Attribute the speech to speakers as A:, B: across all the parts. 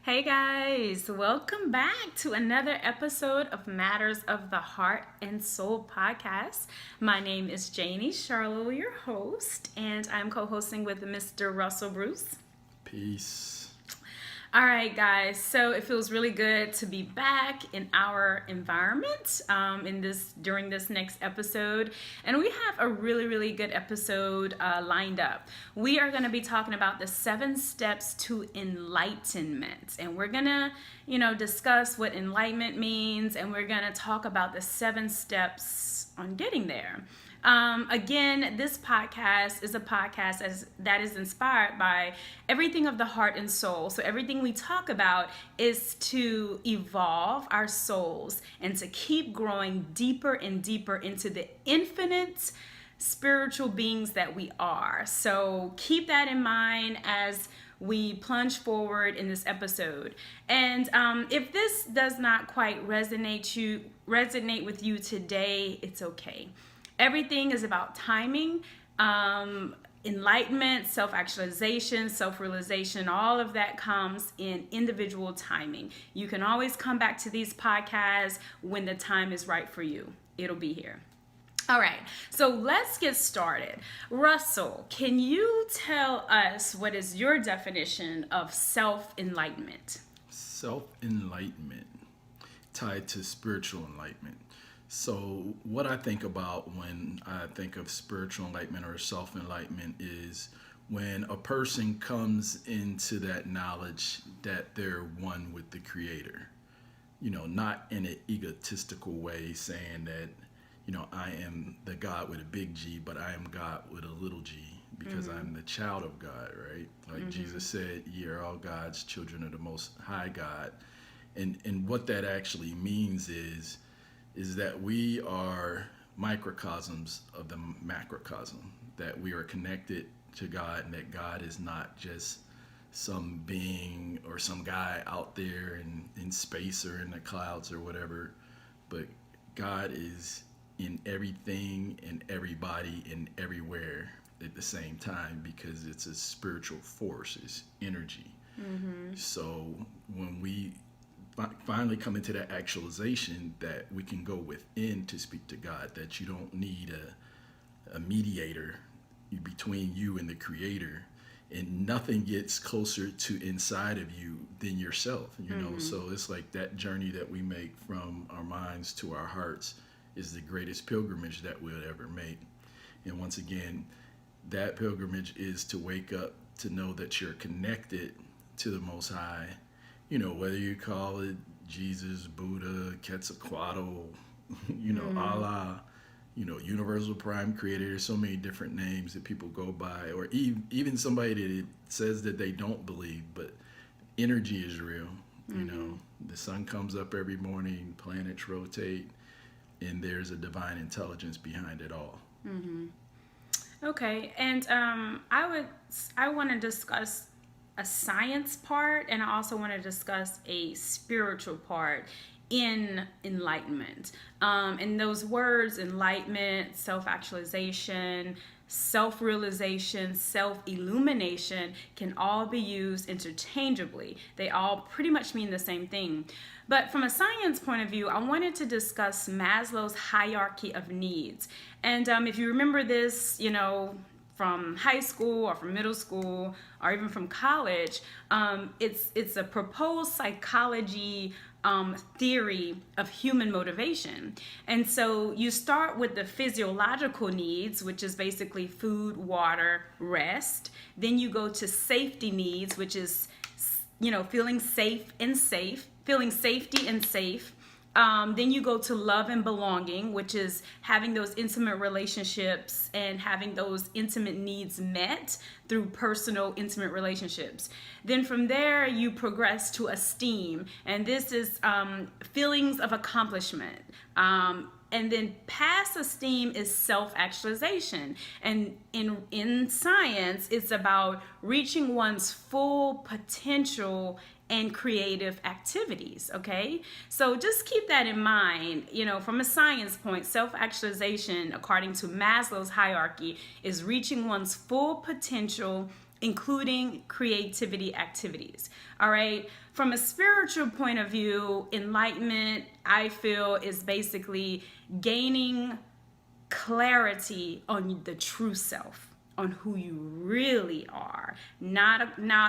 A: Hey guys, welcome back to another episode of Matters of the Heart and Soul podcast. My name is Janie Charlot, your host, and I'm co-hosting with Mr. Russell Bruce.
B: Peace.
A: All right, guys. So it feels really good to be back in our environment during this next episode, and we have a really good episode lined up. We are going to be talking about the 7 steps to enlightenment, and we're gonna, discuss what enlightenment means, and we're gonna talk about the 7 steps on getting there. Again, this podcast is a podcast that is inspired by everything of the heart and soul. So everything we talk about is to evolve our souls and to keep growing deeper and deeper into the infinite spiritual beings that we are. So keep that in mind as we plunge forward in this episode. And if this does not quite resonate with you today, it's okay. Everything is about timing, enlightenment, self-actualization, self-realization. All of that comes in individual timing. You can always come back to these podcasts when the time is right for you. It'll be here. All right, so let's get started. Russell, can you tell us what is your definition of self-enlightenment?
B: Self-enlightenment tied to spiritual enlightenment. So what I think about when I think of spiritual enlightenment or self-enlightenment is when a person comes into that knowledge that they're one with the Creator. Not in an egotistical way saying that, I am the God with a big G, but I am God with a little g because I'm the child of God, right? Like Jesus said, ye are all God's children of the Most High God. And what that actually means is that we are microcosms of the macrocosm, that we are connected to God, and that God is not just some being or some guy out there in space or in the clouds or whatever, but God is in everything and everybody and everywhere at the same time because it's a spiritual force, it's energy. So when we finally come into that actualization that we can go within to speak to God, that you don't need a mediator between you and the Creator, and nothing gets closer to inside of you than yourself, so it's like that journey that we make from our minds to our hearts is the greatest pilgrimage that we'll ever make. And once again, that pilgrimage is to wake up to know that you're connected to the Most High, whether you call it Jesus, Buddha, Quetzalcoatl, Allah, Universal Prime Creator. There's so many different names that people go by, or even somebody that says that they don't believe, but energy is real. The sun comes up every morning, planets rotate, and there's a divine intelligence behind it all.
A: Okay, and I want to discuss a science part, and I also want to discuss a spiritual part in enlightenment. And those words, enlightenment, self-actualization, self-realization, self-illumination, can all be used interchangeably. They all pretty much mean the same thing. But from a science point of view, I wanted to discuss Maslow's hierarchy of needs. And if you remember this, from high school or from middle school or even from college, it's a proposed psychology theory of human motivation. And so you start with the physiological needs, which is basically food, water, rest. Then you go to safety needs, which is, feeling safety and safe. Then you go to love and belonging, which is having those intimate relationships and having those intimate needs met through personal, intimate relationships. Then from there, you progress to esteem, and this is feelings of accomplishment. And then past esteem is self-actualization. And in science, it's about reaching one's full potential and creative activities, okay? So just keep that in mind, from a science point. Self-actualization, according to Maslow's hierarchy, is reaching one's full potential including creativity activities. All right. From a spiritual point of view, enlightenment, I feel, is basically gaining clarity on the true self, on who you really are, not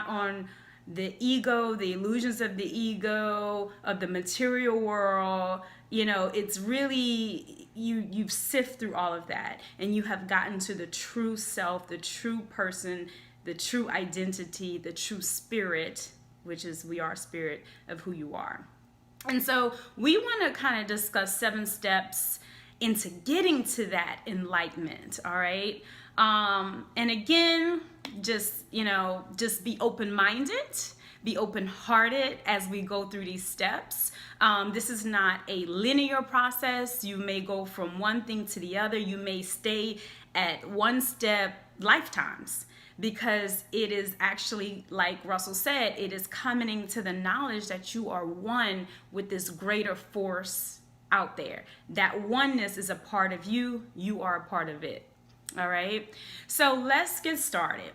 A: on the ego, the illusions of the ego, of the material world. It's really, you've sifted through all of that and you have gotten to the true self, the true person, the true identity, the true spirit, which is we are spirit of who you are. And so we want to kind of discuss 7 steps into getting to that enlightenment. All right. And again, just be open-minded, be open-hearted as we go through these steps. This is not a linear process. You may go from one thing to the other. You may stay at one step lifetimes, because it is actually, like Russell said, it is coming to the knowledge that you are one with this greater force out there. That oneness is a part of you. You are a part of it. All right. So let's get started.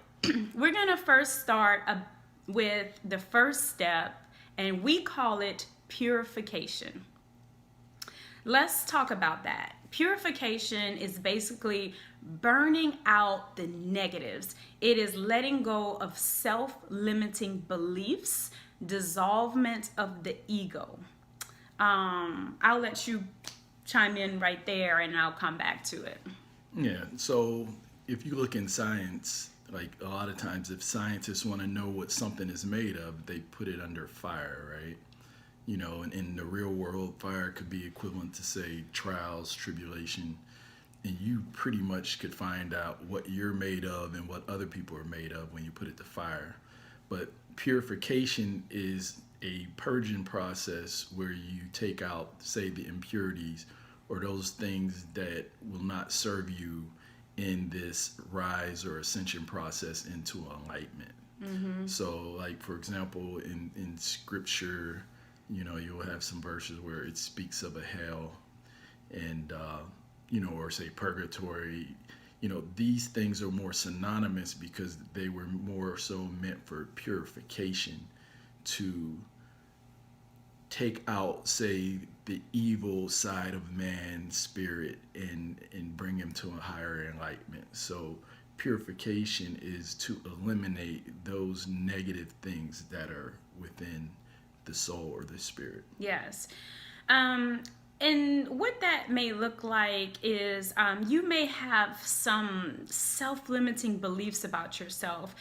A: We're going to first start with the first step, and we call it purification. Let's talk about that. Purification is basically burning out the negatives. It is letting go of self-limiting beliefs, dissolvement of the ego. I'll let you chime in right there and I'll come back to it.
B: Yeah, so if you look in science, like a lot of times if scientists want to know what something is made of, they put it under fire, right? In the real world, fire could be equivalent to, say, trials, tribulation, and you pretty much could find out what you're made of and what other people are made of when you put it to fire. But purification is a purging process where you take out, say, the impurities or those things that will not serve you in this rise or ascension process into enlightenment. Mm-hmm. So, like, for example, in scripture, you'll have some verses where it speaks of a hell and, or say purgatory. These things are more synonymous because they were more so meant for purification, to take out, say, the evil side of man's spirit and bring him to a higher enlightenment. So purification is to eliminate those negative things that are within the soul or the spirit.
A: Yes. And what that may look like is you may have some self-limiting beliefs about yourself.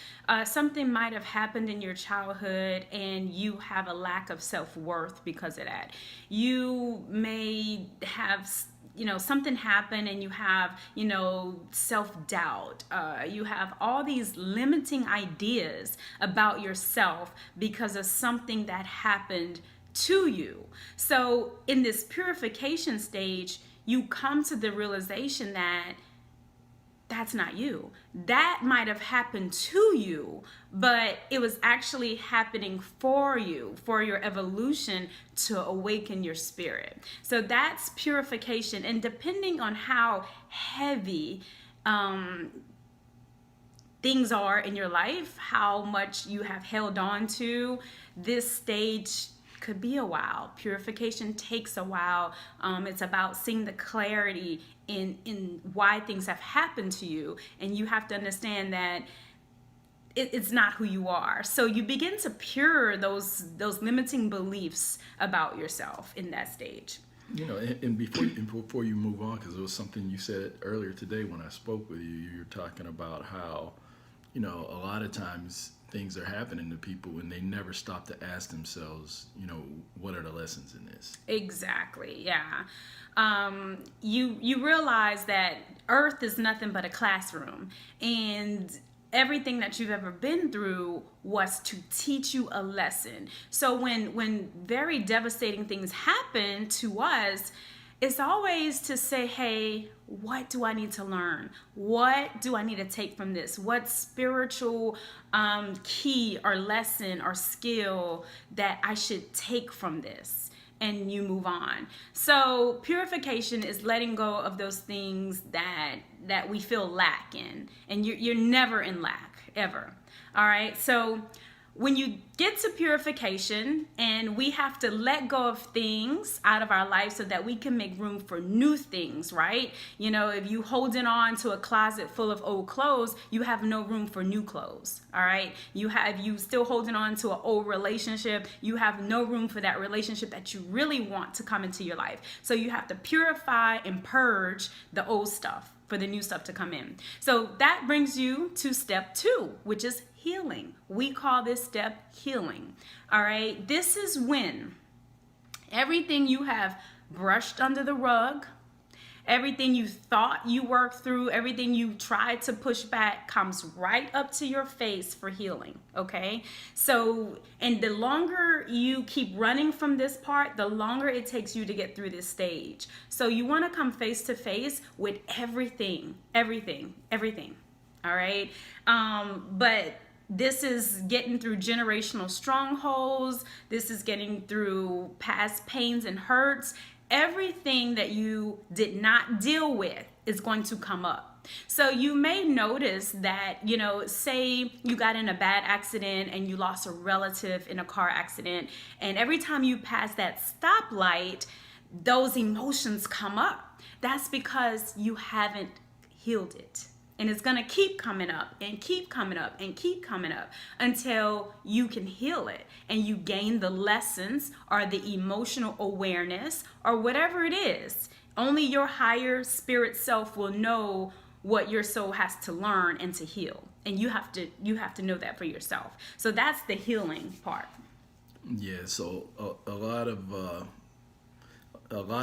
A: Something might have happened in your childhood and you have a lack of self-worth because of that. You may have something happen and you have, self-doubt. You have all these limiting ideas about yourself because of something that happened to you. So in this purification stage, you come to the realization that that's not you. That might have happened to you, but it was actually happening for you, for your evolution to awaken your spirit. So that's purification. And depending on how heavy things are in your life, how much you have held on to, this stage could be a while. Purification takes a while. It's about seeing the clarity in why things have happened to you, and you have to understand that it's not who you are. So you begin to pure those limiting beliefs about yourself in that stage.
B: And before you move on, because it was something you said earlier today when I spoke with you, you're talking about how, a lot of times things are happening to people and they never stop to ask themselves, what are the lessons in this?
A: Exactly. Yeah. You realize that Earth is nothing but a classroom, and everything that you've ever been through was to teach you a lesson. So when very devastating things happen to us, it's always to say, hey, what do I need to learn? What do I need to take from this? What spiritual key or lesson or skill that I should take from this? And you move on. So purification is letting go of those things that we feel lack in. And you're never in lack, ever. All right. So when you get to purification, and we have to let go of things out of our life so that we can make room for new things, right? You know, if you holding on to a closet full of old clothes, you have no room for new clothes. All right. You still holding on to an old relationship, you have no room for that relationship that you really want to come into your life. So you have to purify and purge the old stuff for the new stuff to come in. So that brings you to step 2, which is healing. We call this step healing. All right. This is when everything you have brushed under the rug, everything you thought you worked through, everything you tried to push back comes right up to your face for healing. Okay. So, and the longer you keep running from this part, the longer it takes you to get through this stage. So you want to come face to face with everything. All right. But this is getting through generational strongholds. This is getting through past pains and hurts. Everything that you did not deal with is going to come up. So you may notice that, you know, say you got in a bad accident and you lost a relative in a car accident, and every time you pass that stoplight, those emotions come up. That's because you haven't healed it. And it's going to keep coming up and keep coming up and keep coming up until you can heal it and you gain the lessons or the emotional awareness or whatever it is. Only your higher spirit self will know what your soul has to learn and to heal. And you have to know that for yourself. So that's the healing part.
B: Yeah, so a lot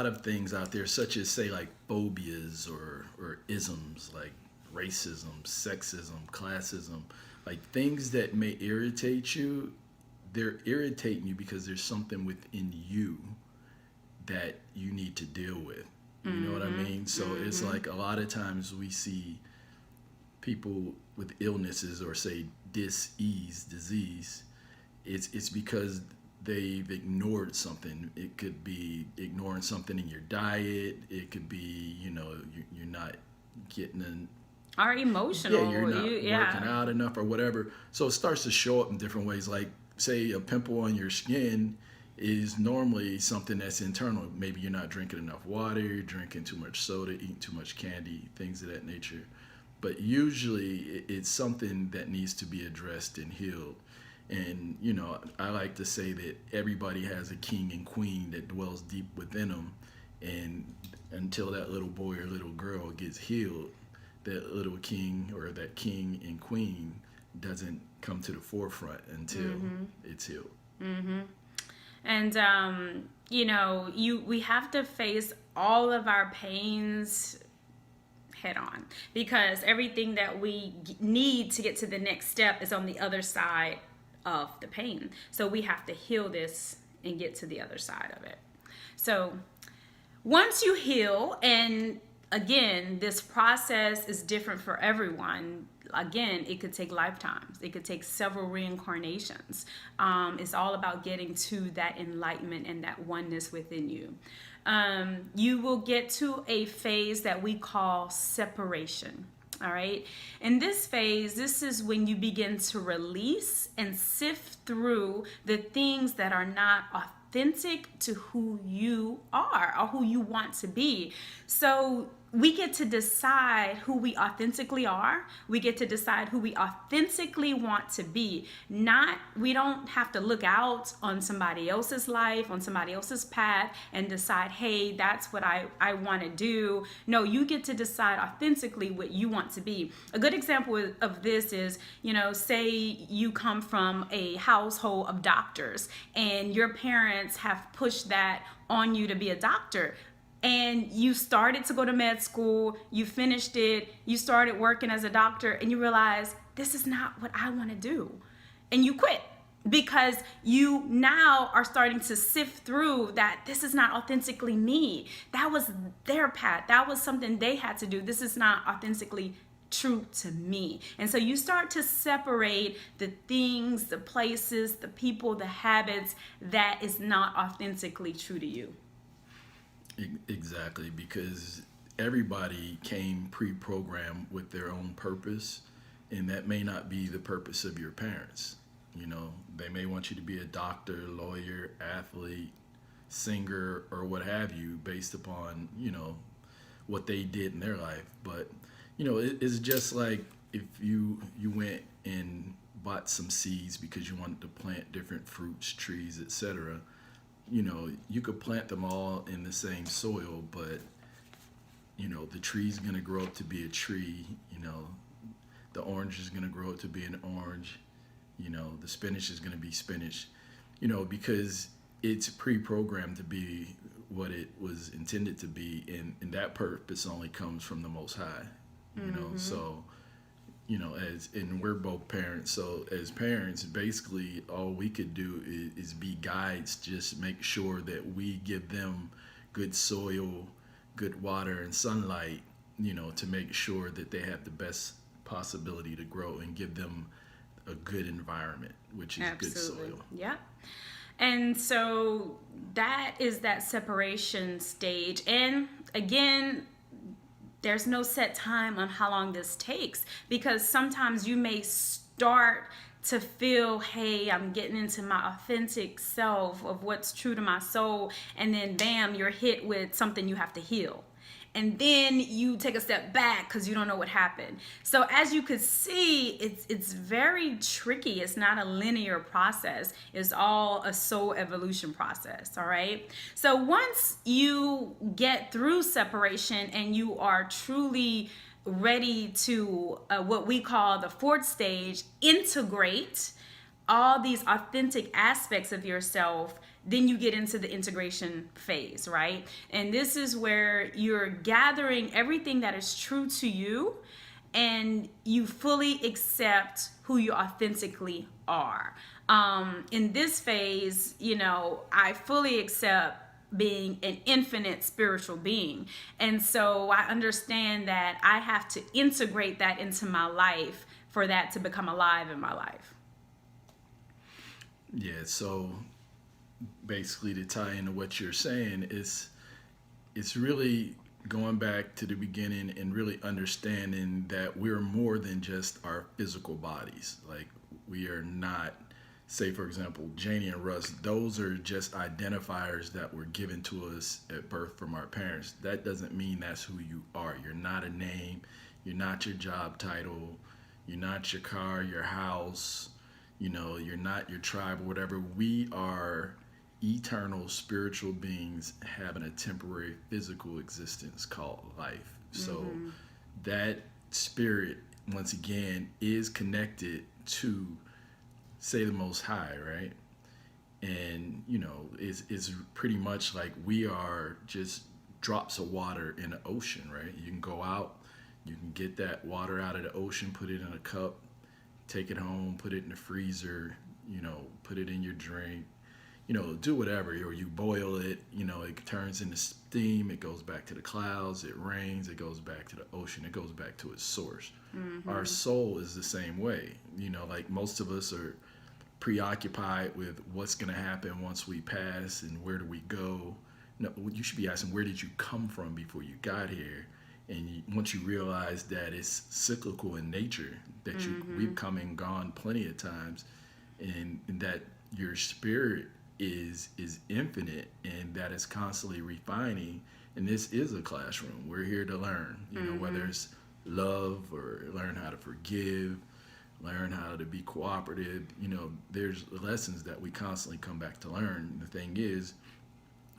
B: of things out there, such as, say, like phobias or isms, like racism, sexism, classism, like things that may irritate you, they're irritating you because there's something within you that you need to deal with. You know what I mean? So it's like a lot of times we see people with illnesses or, say, disease. It's because they've ignored something. It could be ignoring something in your diet. It could be, you know, you're not getting an
A: Are emotional.
B: yeah, you're not working out enough or whatever. So it starts to show up in different ways. Like, say, a pimple on your skin is normally something that's internal. Maybe you're not drinking enough water, you're drinking too much soda, eating too much candy, things of that nature. But usually it's something that needs to be addressed and healed. And, you know, I like to say that everybody has a king and queen that dwells deep within them. And until that little boy or little girl gets healed, that little king or that king and queen doesn't come to the forefront until it's healed.
A: And you know, we have to face all of our pains head on, because everything that we need to get to the next step is on the other side of the pain. So we have to heal this and get to the other side of it. So once you heal, and again, this process is different for everyone. Again, it could take lifetimes. It could take several reincarnations. It's all about getting to that enlightenment and that oneness within you. You will get to a phase that we call separation. All right. In this phase, this is when you begin to release and sift through the things that are not authentic to who you are or who you want to be. So we get to decide who we authentically are. We get to decide who we authentically want to be. We don't have to look out on somebody else's life, on somebody else's path and decide, hey, that's what I want to do. No, you get to decide authentically what you want to be. A good example of this is, you know, say you come from a household of doctors and your parents have pushed that on you to be a doctor. And you started to go to med school, you finished it, you started working as a doctor, and you realize this is not what I want to do. And you quit because you now are starting to sift through that this is not authentically me. That was their path. That was something they had to do. This is not authentically true to me. And so you start to separate the things, the places, the people, the habits that is not authentically true to you.
B: Exactly, because everybody came pre-programmed with their own purpose, And that may not be the purpose of your parents. You know, they may want you to be a doctor, lawyer, athlete, singer, or what have you, based upon, you know, what they did in their life. But, you know, it's just like if you went and bought some seeds because you wanted to plant different fruits, trees, etc. You know, you could plant them all in the same soil, but, you know, the tree's going to grow up to be a tree. You know, the orange is going to grow up to be an orange. You know, the spinach is going to be spinach. You know, because it's pre-programmed to be what it was intended to be, and that purpose only comes from the Most High. You know, so, you know, and we're both parents, so as parents, basically all we could do is be guides. Just make sure that we give them good soil, good water, and sunlight, you know, to make sure that they have the best possibility to grow, and give them a good environment, which is
A: Absolutely.
B: good soil.
A: Yeah. And so that is that separation stage. And again, there's no set time on how long this takes, because sometimes you may start to feel, hey, I'm getting into my authentic self of what's true to my soul, and then bam, you're hit with something you have to heal. And then you take a step back because you don't know what happened. So as you could see, it's very tricky. It's not a linear process. It's all a soul evolution process, all right? So once you get through separation and you are truly ready to what we call the fourth stage, integrate all these authentic aspects of yourself, then you get into the integration phase, right? And this is where you're gathering everything that is true to you, and you fully accept who you authentically are. In this phase, you know, I fully accept being an infinite spiritual being. And so I understand that I have to integrate that into my life for that to become alive in my life.
B: Yeah, so basically to tie into what you're saying, it's really going back to the beginning and really understanding that we're more than just our physical bodies. Like, we are not, say for example, Janie and Russ, those are just identifiers that were given to us at birth from our parents. That doesn't mean that's who you are. You're not a name, you're not your job title, you're not your car, your house, you know, you're not your tribe or whatever. We are eternal spiritual beings having a temporary physical existence called life. So that spirit, once again, is connected to, say, the Most High, right? And, you know, it's pretty much like we are just drops of water in the ocean, right? You can go out, you can get that water out of the ocean, put it in a cup, take it home, put it in the freezer, you know, put it in your drink, you know, do whatever, or you boil it, you know, it turns into steam, it goes back to the clouds, it rains, it goes back to the ocean, it goes back to its source. Our soul is the same way. You know, like most of us are preoccupied with what's going to happen once we pass and where do we go. No, you should be asking, where did you come from before you got here? And once you realize that it's cyclical in nature, that we've come and gone plenty of times, and that your spirit is infinite, and that is constantly refining. And this is a classroom. We're here to learn, you know, whether it's love or learn how to forgive, learn how to be cooperative. You know, there's lessons that we constantly come back to learn. The thing is,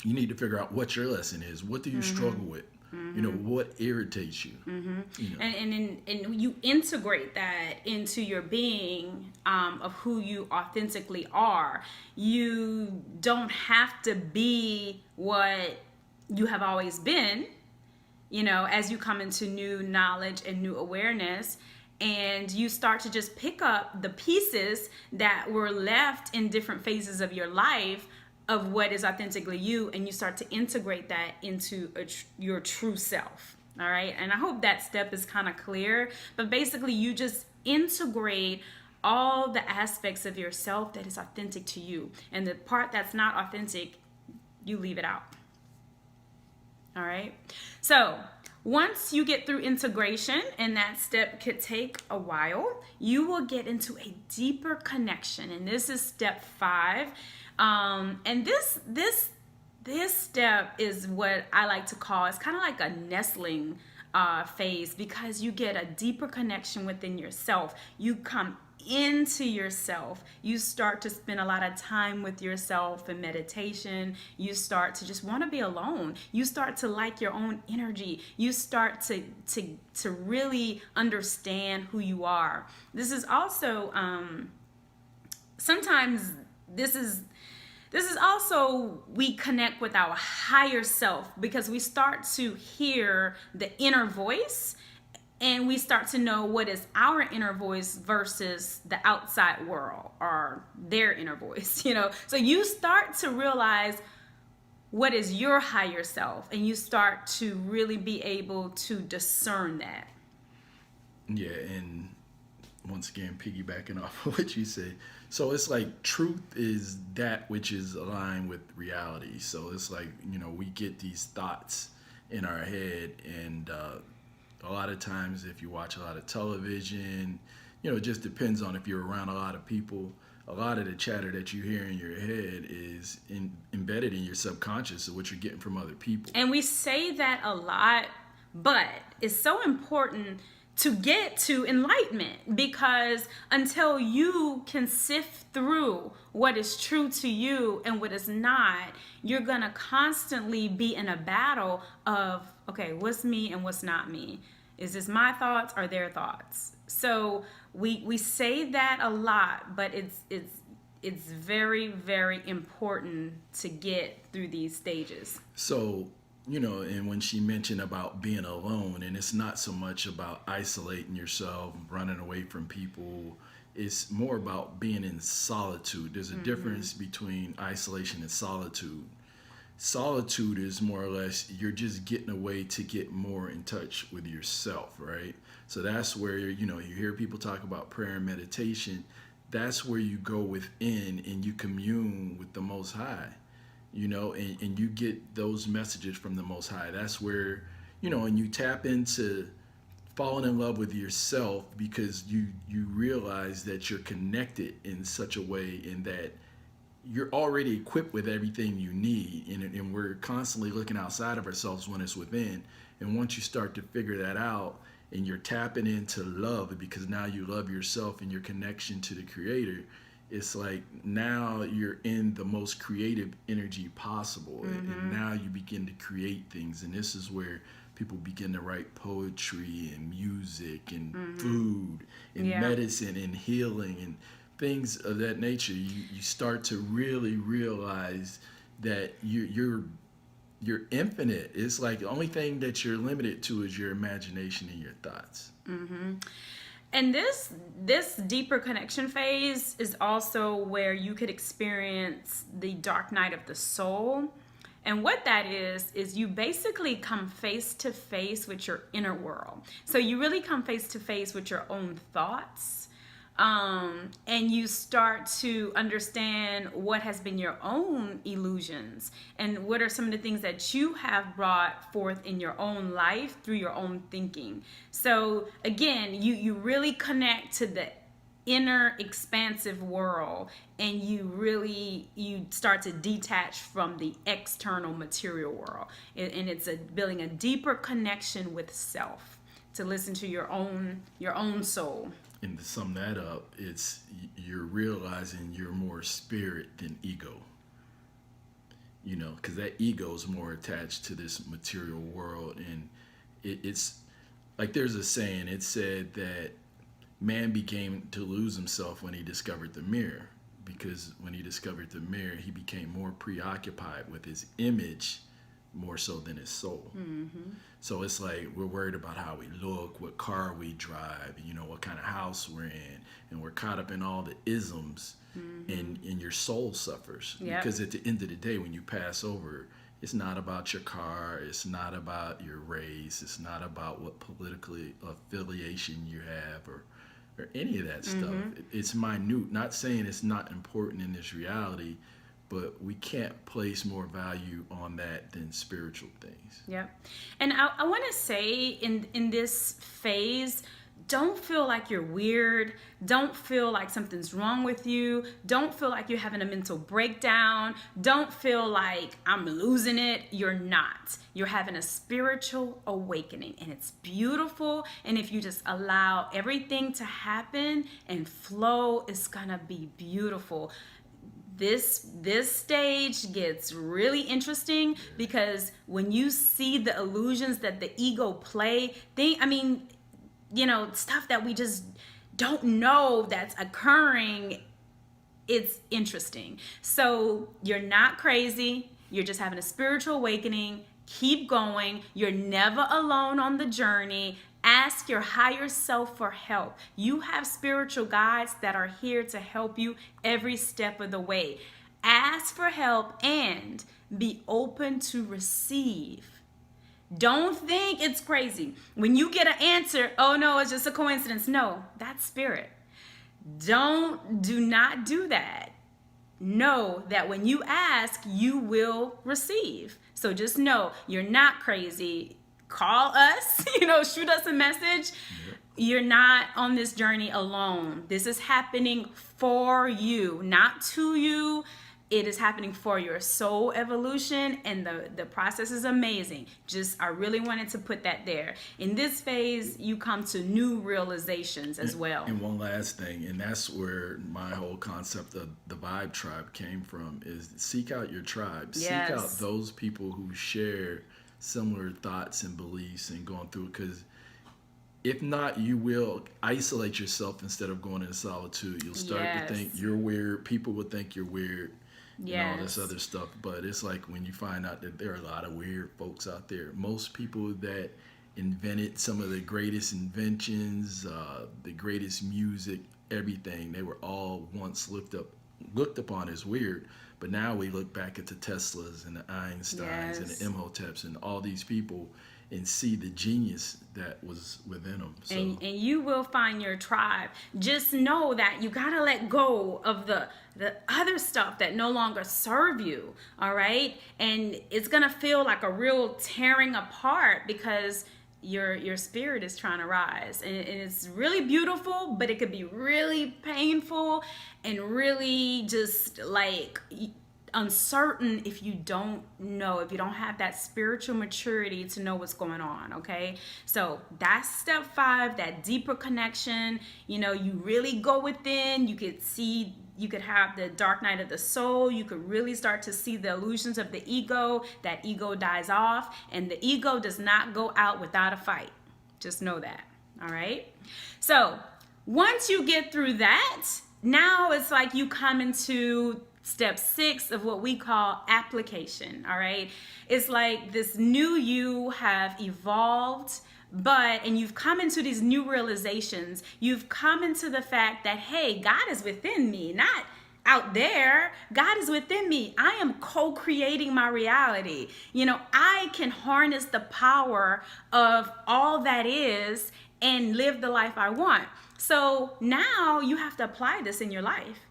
B: you need to figure out what your lesson is. What do you struggle with? You know, what irritates you? You know?
A: And you integrate that into your being of who you authentically are. You don't have to be what you have always been, you know, as you come into new knowledge and new awareness. And you start to just pick up the pieces that were left in different phases of your life of what is authentically you, and you start to integrate that into your true self. All right. And I hope that step is kind of clear, but basically you just integrate all the aspects of yourself that is authentic to you, and the part that's not authentic, you leave it out. All right. So Once you get through integration, and that step could take a while, you will get into a deeper connection. And this is step 5. And this step is what I like to call, it's kind of like a nestling phase, because you get a deeper connection within yourself. You come into yourself. You start to spend a lot of time with yourself in meditation. You start to just want to be alone. You start to like your own energy. You start to really understand who you are. This is also sometimes this is also, we connect with our higher self, because we start to hear the inner voice, and we start to know what is our inner voice versus the outside world or their inner voice, So you start to realize what is your higher self, and you start to really be able to discern that.
B: Yeah, and once again, piggybacking off of what you said. So it's like truth is that which is aligned with reality. So it's like, we get these thoughts in our head, and a lot of times if you watch a lot of television, it just depends on if you're around a lot of people. A lot of the chatter that you hear in your head is embedded in your subconscious of what you're getting from other people.
A: And we say that a lot, but it's so important to get to enlightenment, because until you can sift through what is true to you and what is not, you're going to constantly be in a battle of, okay, what's me and what's not me? Is this my thoughts or their thoughts? So we say that a lot, but it's very, very important to get through these stages.
B: So, and when she mentioned about being alone, and it's not so much about isolating yourself, running away from people, it's more about being in solitude. There's a difference between isolation and solitude. Solitude is more or less you're just getting away to get more in touch with yourself, right? So that's where, you hear people talk about prayer and meditation. That's where you go within and you commune with the Most High. And you get those messages from the Most High. That's where, and you tap into falling in love with yourself, because you realize that you're connected in such a way in that you're already equipped with everything you need. And we're constantly looking outside of ourselves when it's within. And once you start to figure that out and you're tapping into love, because now you love yourself and your connection to the Creator, it's like now you're in the most creative energy possible. And now you begin to create things. And this is where people begin to write poetry and music and food and medicine and healing and things of that nature. You start to really realize that you're infinite. It's like the only thing that you're limited to is your imagination and your thoughts.
A: And this deeper connection phase is also where you could experience the dark night of the soul. And what that is you basically come face to face with your inner world. So you really come face to face with your own thoughts. And you start to understand what has been your own illusions and what are some of the things that you have brought forth in your own life through your own thinking. So again, you really connect to the inner expansive world, and you start to detach from the external material world. And it's building a deeper connection with self, to listen to your own soul.
B: And to sum that up, it's you're realizing you're more spirit than ego. Because that ego is more attached to this material world. And it's like there's a saying, it said that man began to lose himself when he discovered the mirror. Because when he discovered the mirror, he became more preoccupied with his image more so than his soul. So it's like we're worried about how we look, what car we drive, what kind of house we're in, and we're caught up in all the isms, and your soul suffers. Because at the end of the day, when you pass over, it's not about your car, it's not about your race, it's not about what political affiliation you have or any of that stuff. It's minute. Not saying it's not important in this reality, but we can't place more value on that than spiritual things.
A: Yep. And I want to say in this phase, don't feel like you're weird. Don't feel like something's wrong with you. Don't feel like you're having a mental breakdown. Don't feel like I'm losing it. You're not. You're having a spiritual awakening, and it's beautiful. And if you just allow everything to happen and flow, it's gonna be beautiful. This stage gets really interesting because when you see the illusions that the ego play, stuff that we just don't know that's occurring, it's interesting. So you're not crazy. You're just having a spiritual awakening. Keep going. You're never alone on the journey. Ask your higher self for help. You have spiritual guides that are here to help you every step of the way. Ask for help and be open to receive. Don't think it's crazy. When you get an answer, oh no, it's just a coincidence. No, that's spirit. Do not do that. Know that when you ask, you will receive. So just know you're not crazy. Call us, shoot us a message. You're not on this journey alone. This is happening for you, not to you. It is happening for your soul evolution, and the process is amazing. I really wanted to put that there. In this phase, you come to new realizations as well.
B: And one last thing, and that's where my whole concept of the vibe tribe came from, is seek out your tribe.
A: Yes.
B: Seek out those people who share similar thoughts and beliefs and going through it, because if not, you will isolate yourself instead of going into solitude. You'll start to think you're weird. People will think you're weird. And all this other stuff. But it's like when you find out that there are a lot of weird folks out there. Most people that invented some of the greatest inventions, the greatest music, everything, they were all once looked upon as weird. But now we look back at the Teslas and the Einsteins and the Imhoteps and all these people and see the genius that was within them. So.
A: And you will find your tribe. Just know that you got to let go of the other stuff that no longer serve you, all right? And it's going to feel like a real tearing apart because your spirit is trying to rise. And it's really beautiful, but it could be really painful and really just like uncertain if you don't have that spiritual maturity to know what's going on. Okay, so that's step 5, that deeper connection. You really go within. You could have the dark night of the soul. You could really start to see the illusions of the ego. That ego dies off, and the ego does not go out without a fight. Just know that. All right, so once you get through that, now it's like you come into step 6 of what we call application. All right, it's like this new you have evolved, and you've come into these new realizations. You've come into the fact that, hey, God is within me, not out there. God is within me. I am co-creating my reality. I can harness the power of all that is and live the life I want. So now you have to apply this in your life.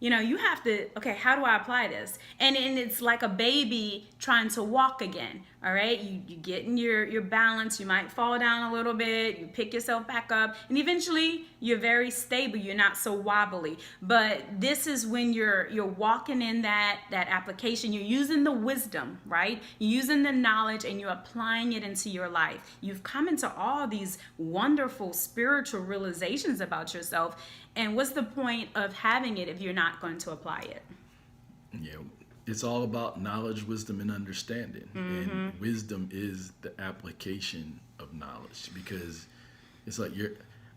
A: You have to, okay, how do I apply this? And it's like a baby trying to walk again, all right? You get in your balance, you might fall down a little bit, you pick yourself back up, and eventually you're very stable, you're not so wobbly. But this is when you're walking in that application, you're using the wisdom, right? You're using the knowledge and you're applying it into your life. You've come into all these wonderful spiritual realizations about yourself. And what's the point of having it if you're not going to apply it?
B: Yeah, it's all about knowledge, wisdom, and understanding. Mm-hmm. And wisdom is the application of knowledge, because it's like I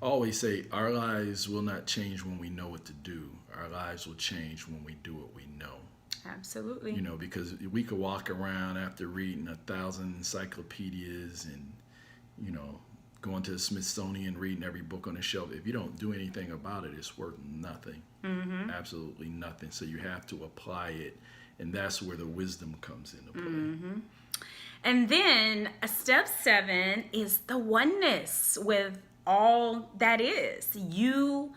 B: always say, our lives will not change when we know what to do. Our lives will change when we do what we know.
A: Absolutely.
B: Because we could walk around after reading 1,000 encyclopedias and, going to the Smithsonian, reading every book on the shelf. If you don't do anything about it, it's worth nothing. Mm-hmm. Absolutely nothing. So you have to apply it, and that's where the wisdom comes into play. Mm-hmm.
A: And then step 7 is the oneness with all that is. You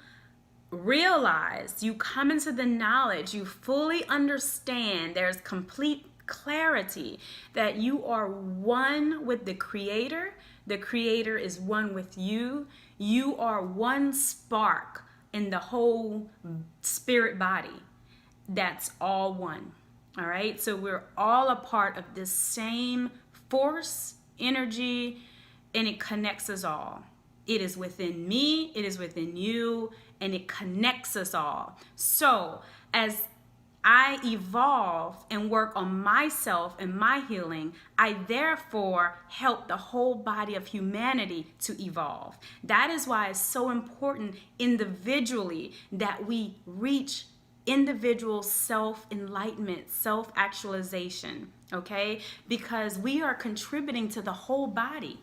A: realize, you come into the knowledge, you fully understand, there's complete clarity that you are one with the Creator is one with you. You are one spark in the whole spirit body. That's all one. All right, so we're all a part of this same force, energy, and it connects us all. It is within me, it is within you, and it connects us all. So as I evolve and work on myself and my healing, I therefore help the whole body of humanity to evolve. That is why it's so important individually that we reach individual self-enlightenment, self-actualization, okay? Because we are contributing to the whole body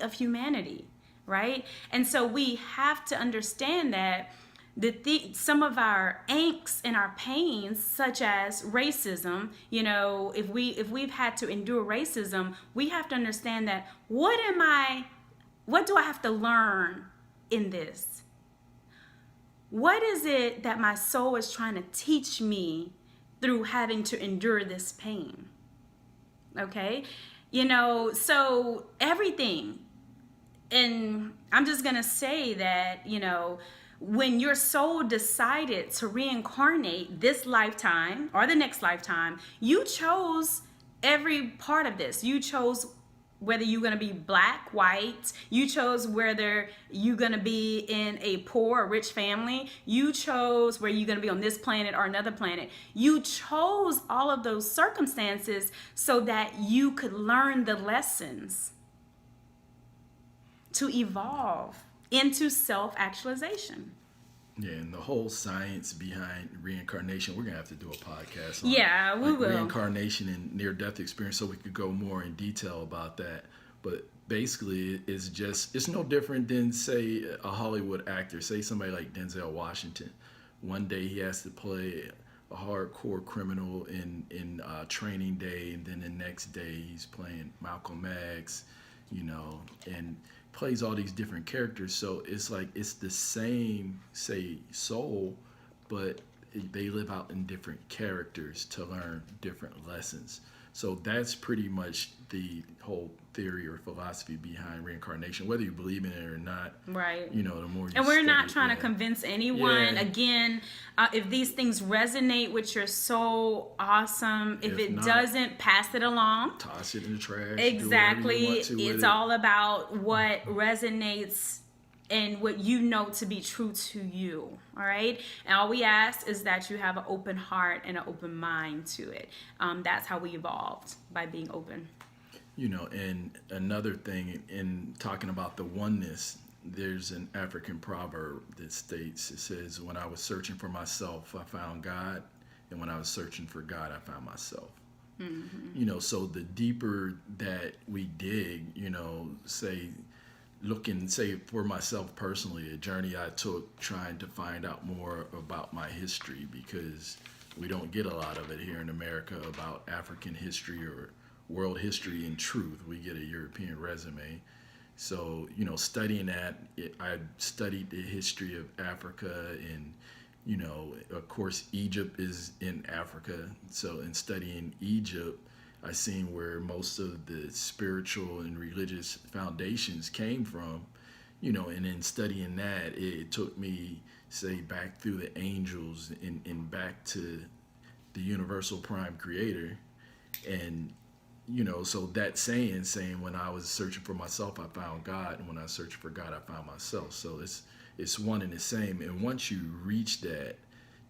A: of humanity, right? And so we have to understand that some of our angst and our pains, such as racism, if we've had to endure racism, we have to understand that what do I have to learn in this? What is it that my soul is trying to teach me through having to endure this pain? Okay? So everything. And I'm just going to say that, when your soul decided to reincarnate this lifetime or the next lifetime, you chose every part of this. You chose whether you're going to be black, white. You chose whether you're going to be in a poor or rich family. You chose where you're going to be on this planet or another planet. You chose all of those circumstances so that you could learn the lessons to evolve into self-actualization.
B: Yeah, and the whole science behind reincarnation, we're going to have to do a podcast on
A: we will.
B: Reincarnation and near-death experience, so we could go more in detail about that. But basically, it's no different than, say, a Hollywood actor, say somebody like Denzel Washington. One day he has to play a hardcore criminal in Training Day, and then the next day he's playing Malcolm X, and plays all these different characters. So it's like it's the same, say, soul, but they live out in different characters to learn different lessons. So that's pretty much the whole theory or philosophy behind reincarnation, whether you believe in it or not.
A: Right.
B: The more you
A: and we're
B: study,
A: not trying to convince anyone.
B: Yeah.
A: Again, if these things resonate with your soul, awesome. If it doesn't, pass it along.
B: Toss it in the trash.
A: Exactly.
B: It's
A: all about what resonates and what you know to be true to you. All right. And all we ask is that you have an open heart and an open mind to it. That's how we evolved, by being open.
B: And another thing in talking about the oneness, there's an African proverb that states, it says, when I was searching for myself, I found God. And when I was searching for God, I found myself. Mm-hmm. So the deeper that we dig, say for myself personally, a journey I took trying to find out more about my history, because we don't get a lot of it here in America about African history or world history in truth. We get a European resume. So, studying that, I studied the history of Africa, and, of course, Egypt is in Africa. So in studying Egypt, I seen where most of the spiritual and religious foundations came from, and in studying that, it took me, say, back through the angels and back to the universal prime creator. And, so that saying, when I was searching for myself, I found God. And when I searched for God, I found myself. So it's one and the same. And once you reach that,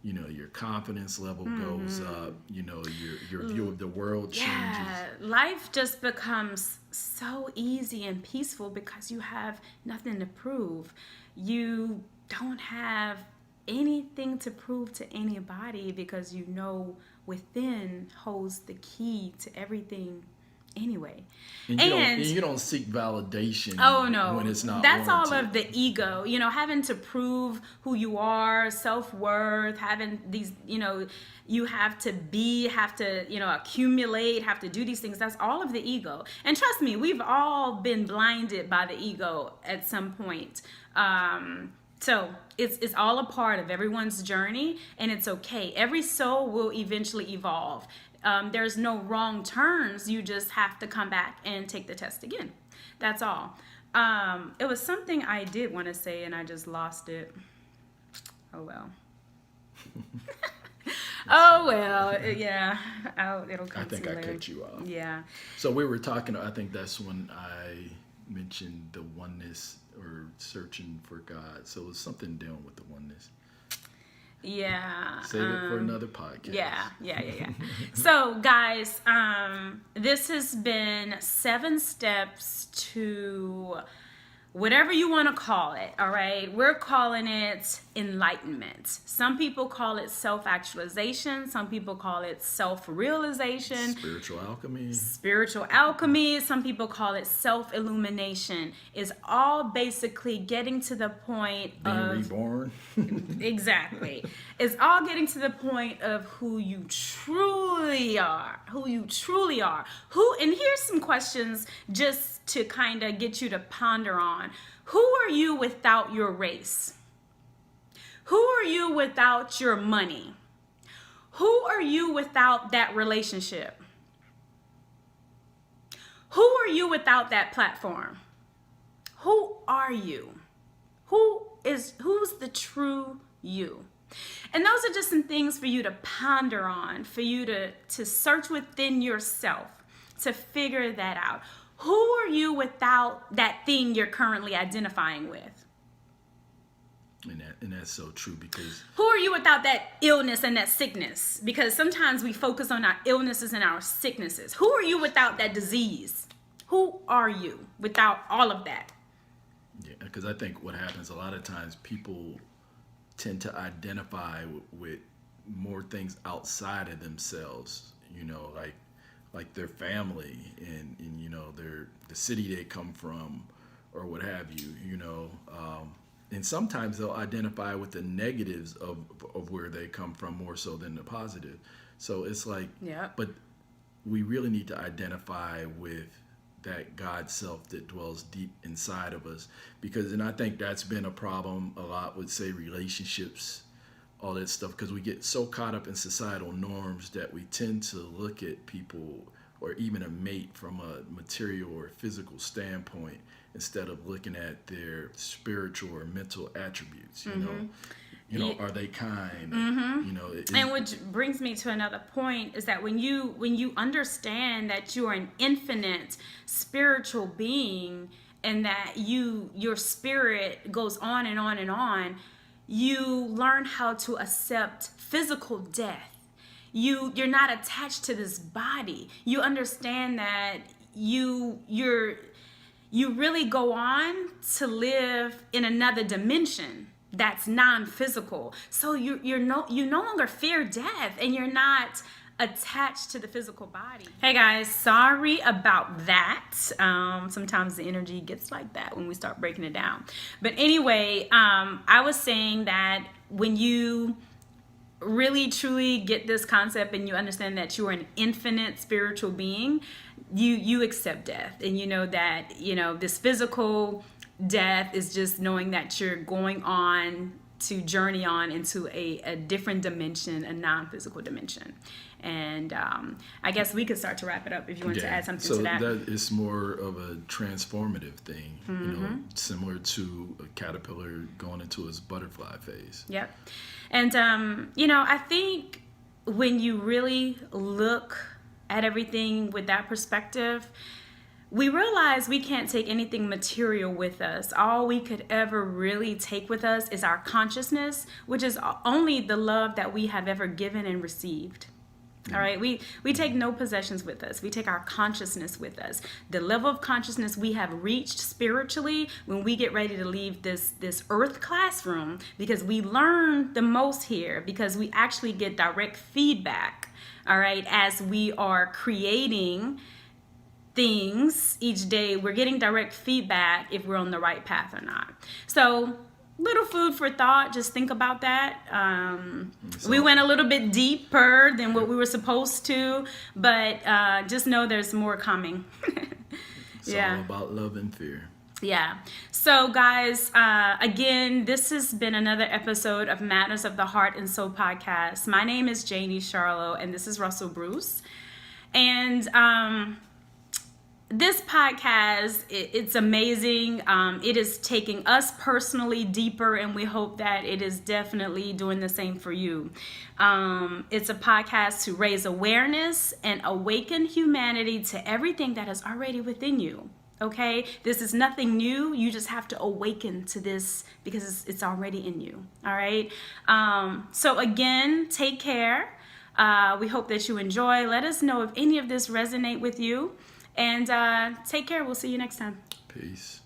B: your confidence level goes up, your view of the world changes.
A: Yeah, life just becomes so easy and peaceful because you have nothing to prove. You don't have anything to prove to anybody because within holds the key to everything anyway.
B: And you don't seek validation.
A: Oh no,
B: when it's not
A: that's
B: warranted.
A: all of the ego, having to prove who you are, self-worth, having these, you have to accumulate, have to do these things. That's all of the ego. And trust me, we've all been blinded by the ego at some point. So it's all a part of everyone's journey, and it's okay. Every soul will eventually evolve. There's no wrong turns. You just have to come back and take the test again. That's all. It was something I did want to say, and I just lost it. Oh, well. Oh, well. Yeah. It'll come to
B: I think
A: me
B: I
A: later.
B: cut you off.
A: Yeah.
B: So we were talking, I think that's when I mentioned the oneness or searching for God. So it was something dealing with the oneness.
A: Yeah.
B: Save it for another podcast.
A: Yeah. So, guys, this has been 7 steps to whatever you want to call it, all right? We're calling it enlightenment. Some people call it self-actualization. Some people call it self-realization. Spiritual alchemy. Some people call it self-illumination. It's all basically getting to the point
B: Being reborn.
A: Exactly. It's all getting to the point of who you truly are. And here's some questions just to kind of get you to ponder on. Who are you without your race? Who are you without your money? Who are you without that relationship? Who are you without that platform? Who are you? Who's the true you? And those are just some things for you to ponder on, for you to search within yourself, to figure that out. Who are you without that thing you're currently identifying with?
B: And that's so true, because
A: who are you without that illness and that sickness? Because sometimes we focus on our illnesses and our sicknesses. Who are you without that disease? Who are you without all of that?
B: Yeah, because I think what happens a lot of times, people tend to identify with more things outside of themselves, like their family and the city they come from or what have you, and sometimes they'll identify with the negatives of where they come from more so than the positive. So it's like,
A: yeah.
B: But we really need to identify with that God self that dwells deep inside of us, and I think that's been a problem a lot with, say, relationships, all that stuff, because we get so caught up in societal norms that we tend to look at people or even a mate from a material or physical standpoint instead of looking at their spiritual or mental attributes. Are they kind?
A: Mm-hmm. And which brings me to another point, is that when you understand that you are an infinite spiritual being, and that your spirit goes on and on and on, you learn how to accept physical death. You're not attached to this body. You understand that you really go on to live in another dimension that's non-physical. So you no longer fear death, and you're not attached to the physical body. Hey guys, sorry about that. Sometimes the energy gets like that when we start breaking it down. But anyway, I was saying that when you really truly get this concept and you understand that you are an infinite spiritual being, you accept death, and you know that this physical death is just knowing that you're going on to journey on into a different dimension, a non-physical dimension. And I guess we could start to wrap it up if you want to add something to that.
B: So that is more of a transformative thing,
A: Mm-hmm.
B: Similar to a caterpillar going into its butterfly phase.
A: Yep. And, I think when you really look at everything with that perspective, we realize we can't take anything material with us. All we could ever really take with us is our consciousness, which is only the love that we have ever given and received. All right, we take no possessions with us. We take our consciousness with us. The level of consciousness we have reached spiritually when we get ready to leave this earth classroom, because we learn the most here, because we actually get direct feedback, all right, as we are creating things each day. We're getting direct feedback if we're on the right path or not. So little food for thought. Just think about that. We went a little bit deeper than what we were supposed to, but just know there's more coming.
B: It's all about love and fear.
A: Yeah. So, guys, again, this has been another episode of Matters of the Heart and Soul podcast. My name is Janie Charlot, and this is Russell Bruce. And this podcast, it's amazing. It is taking us personally deeper, and we hope that it is definitely doing the same for you. It's a podcast to raise awareness and awaken humanity to everything that is already within you. Okay, this is nothing new. You just have to awaken to this because it's already in you. All right. So again, take care. We hope that you enjoy. Let us know if any of this resonate with you. And take care. We'll see you next time.
B: Peace.